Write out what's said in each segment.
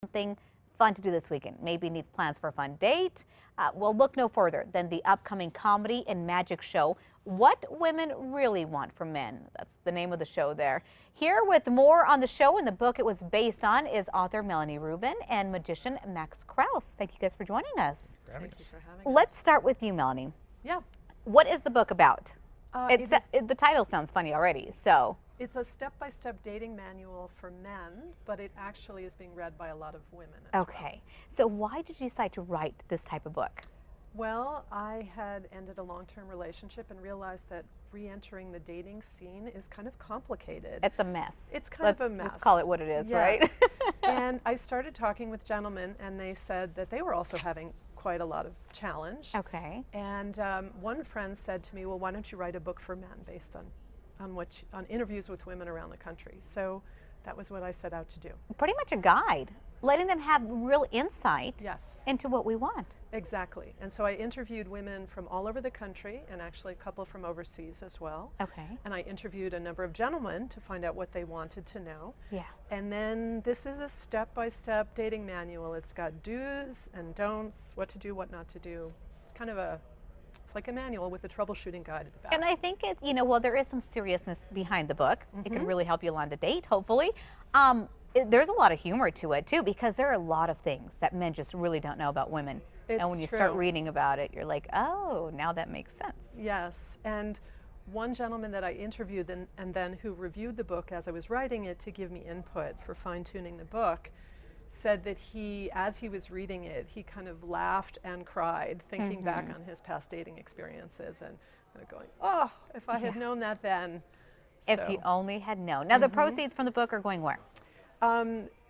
something fun to do this weekend. Maybe need plans for a fun date. Well, look no further than the upcoming comedy and magic show, What Women Really Want from Men. That's the name of the show there. Here with more on the show and the book it was based on is author Melanie Rubin and magician Max Krause. Thank you guys for joining us. Thank you for having us. Let's start with you, Melanie. Yeah. What is the book about? The title sounds funny already, so. It's a step-by-step dating manual for men, but it actually is being read by a lot of women as well. Okay. So why did you decide to write this type of book? Well, I had ended a long-term relationship and realized that re-entering the dating scene is kind of complicated. It's a mess. It's kind of a mess. Let's call it what it is, yes. right? And I started talking with gentlemen, and they said that they were also having quite a lot of challenge. Okay. And one friend said to me, well, why don't you write a book for men based on interviews with women around the country. So that was what I set out to do. Pretty much a guide, letting them have real insight yes. into what we want. Exactly. And so I interviewed women from all over the country and actually a couple from overseas as well. Okay. And I interviewed a number of gentlemen to find out what they wanted to know. Yeah. And then this is a step-by-step dating manual. It's got do's and don'ts, what to do, what not to do. It's kind of it's like a manual with a troubleshooting guide at the back. And I think well, there is some seriousness behind the book. Mm-hmm. It can really help you land a date, hopefully. There's a lot of humor to it, too, because there are a lot of things that men just really don't know about women. And when you start reading about it, you're like, oh, now that makes sense. Yes. And one gentleman that I interviewed and then who reviewed the book as I was writing it to give me input for fine-tuning the book said that as he was reading it, he kind of laughed and cried, thinking back on his past dating experiences and kind of going, oh, if I had known that then. If you only had known. Now, the proceeds from the book are going where?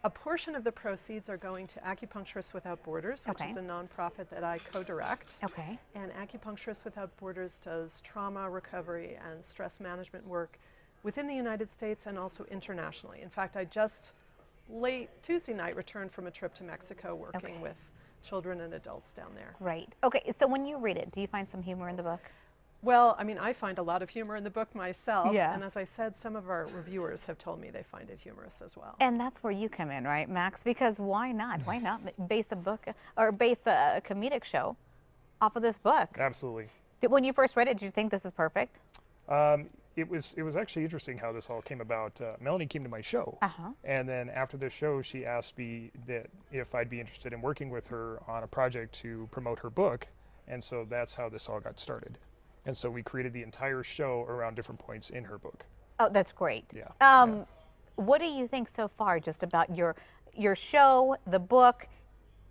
A portion of the proceeds are going to Acupuncturists Without Borders, which is a nonprofit that I co-direct. Okay. And Acupuncturists Without Borders does trauma recovery and stress management work within the United States and also internationally. In fact, I just late Tuesday night returned from a trip to Mexico working with children and adults down there. Right. Okay, so when you read it, do you find some humor in the book? Well, I mean, I find a lot of humor in the book myself. Yeah. And as I said, some of our reviewers have told me they find it humorous as well. And that's where you come in, right, Max? Because why not? Why not base a book or base a comedic show off of this book? Absolutely. When you first read it, did you think this is perfect? It was actually interesting how this all came about. Melanie came to my show, and then after the show, she asked me that if I'd be interested in working with her on a project to promote her book, and so that's how this all got started. And so we created the entire show around different points in her book. Oh, that's great. Yeah. What do you think so far just about your show, the book?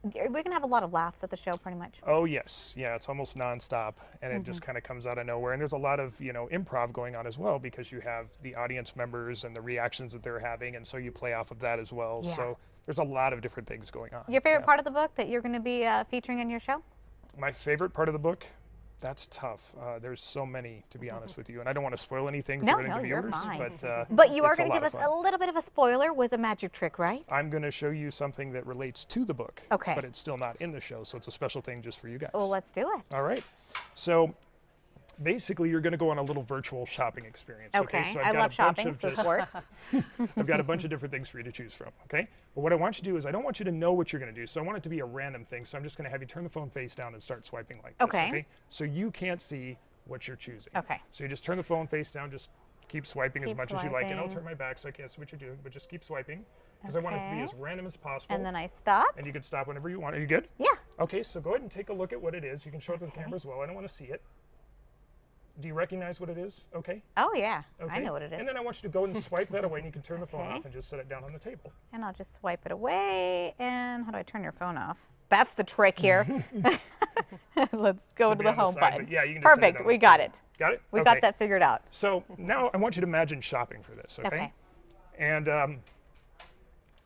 We're going to have a lot of laughs at the show, pretty much. Oh, yes. Yeah, it's almost nonstop, and it just kind of comes out of nowhere. And there's a lot of, improv going on as well, because you have the audience members and the reactions that they're having, and so you play off of that as well. Yeah. So there's a lot of different things going on. Your favorite part of the book that you're going to be featuring in your show? My favorite part of the book? That's tough. There's so many, to be honest with you, and I don't want to spoil anything for any of the viewers. But you are going to give us a little bit of a spoiler with a magic trick, right? I'm going to show you something that relates to the book, but it's still not in the show, so it's a special thing just for you guys. Well, let's do it. All right. So basically, you're going to go on a little virtual shopping experience. Okay. So I love shopping, so this works. I've got a bunch of different things for you to choose from, okay? But what I want you to do is I don't want you to know what you're going to do, so I want it to be a random thing, so I'm just going to have you turn the phone face down and start swiping like this, okay? So you can't see what you're choosing. Okay. So you just turn the phone face down, just keep swiping as much as you like, and I'll turn my back so I can't see what you're doing, but just keep swiping, because I want it to be as random as possible. And then I stop. And you can stop whenever you want. Are you good? Yeah. Okay, so go ahead and take a look at what it is. You can show it to the camera as well. I don't want to see it. Do you recognize what it is? Okay. Oh, yeah. Okay. I know what it is. And then I want you to go and swipe that away, and you can turn the phone off and just set it down on the table. And I'll just swipe it away. And how do I turn your phone off? That's the trick here. Let's go to the home button. Yeah, you can just perfect. We got it. Got it? We got that figured out. So now I want you to imagine shopping for this, okay? And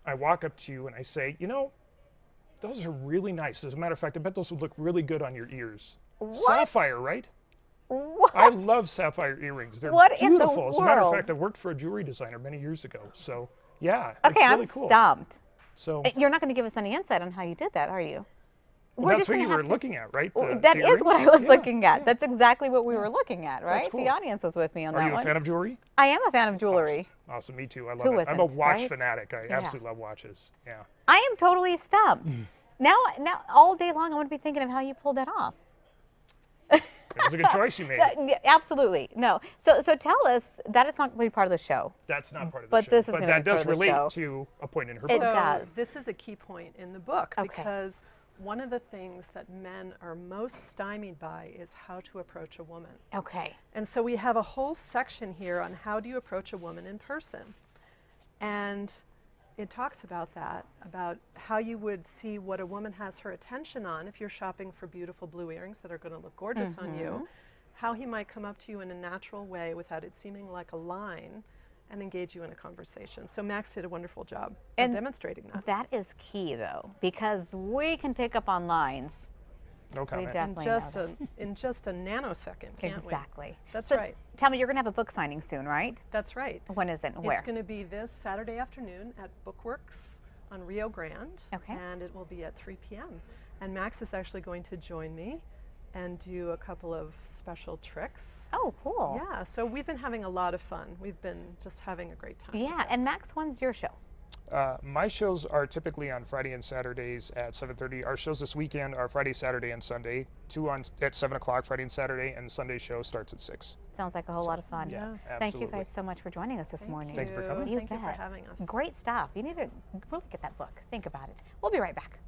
I walk up to you and I say, those are really nice. As a matter of fact, I bet those would look really good on your ears. What? Sapphire, right? What? I love sapphire earrings. They're what beautiful. In the world? As a matter of fact, I worked for a jewelry designer many years ago. So, yeah, okay, it's really cool. I'm stumped. So you're not going to give us any insight on how you did that, are you? Well, that's what you were looking at, right? That is what I was looking at. That's exactly what we were looking at, right? Cool. The audience was with me on that one. Are you a fan of jewelry? I am a fan of jewelry. Awesome, me too. I love it. I'm a watch fanatic. I absolutely love watches. Yeah. I am totally stumped. Now all day long, I want to be thinking of how you pulled that off. It was a good choice you made. Yeah, absolutely. No. So tell us, that is not going to be part of the show. That's not part of the But show. this is but gonna that be part does of the relate show. to a point in her It book. So does. this is a key point in the book Okay. because one of the things that men are most stymied by is how to approach a woman. Okay. And so we have a whole section here on how do you approach a woman in person. And it talks about that, about how you would see what a woman has her attention on if you're shopping for beautiful blue earrings that are going to look gorgeous on you, how he might come up to you in a natural way without it seeming like a line and engage you in a conversation. So Max did a wonderful job of demonstrating that. That is key, though, because we can pick up on lines. No We comment. definitely In just a nanosecond, can't we? Exactly. That's So right. Tell me, you're going to have a book signing soon, right? That's right. When is it and where? It's going to be this Saturday afternoon at Bookworks on Rio Grande, Okay. and it will be at 3 p.m. And Max is actually going to join me and do a couple of special tricks. Oh, cool. Yeah, so we've been having a lot of fun. We've been just having a great time. with Yeah, and this. Max, when's your show? My shows are typically on Friday and Saturdays at 7:30. Our shows this weekend are Friday, Saturday, and Sunday. Two at 7 o'clock Friday and Saturday, and Sunday show starts at 6. Sounds like a whole lot of fun. Yeah, Thank you absolutely. guys so much for joining us this morning. Thank you for coming. You Thank you for bet. having us. Great stuff. You need to really get that book. Think about it. We'll be right back.